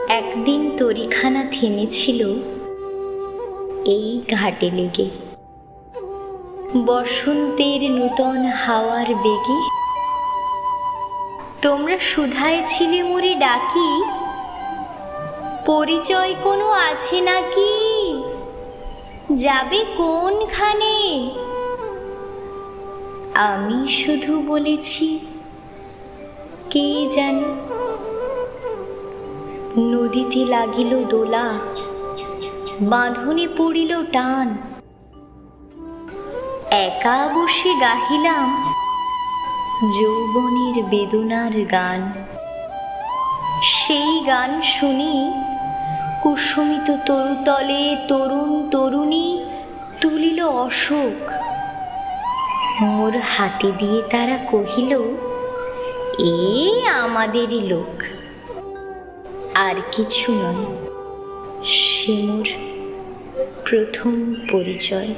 একদিন তরিখানা থেমেছিল এই ঘাটে লেগে, বসন্তের নূতন হাওয়ার বেগে। তোমরা শুধায় ছিলে মোরে ডাকি, পরিচয় কোনো আছে নাকি? যাবে কোনখানে? আমি শুধু বলেছি কে জানে। নদীতে লাগিল দোলা, বাঁধনে পড়িল টান। একা বসে গাহিলাম যৌবনের বেদনার গান। সেই গান শুনি কুসুমিত তরুতলে তরুণ তরুণী তুলিল অশোক। মোর হাতে দিয়ে তারা কহিল, এ আমাদেরই লোক। আর কিছু নয়, সে মোর প্রথম পরিচয়।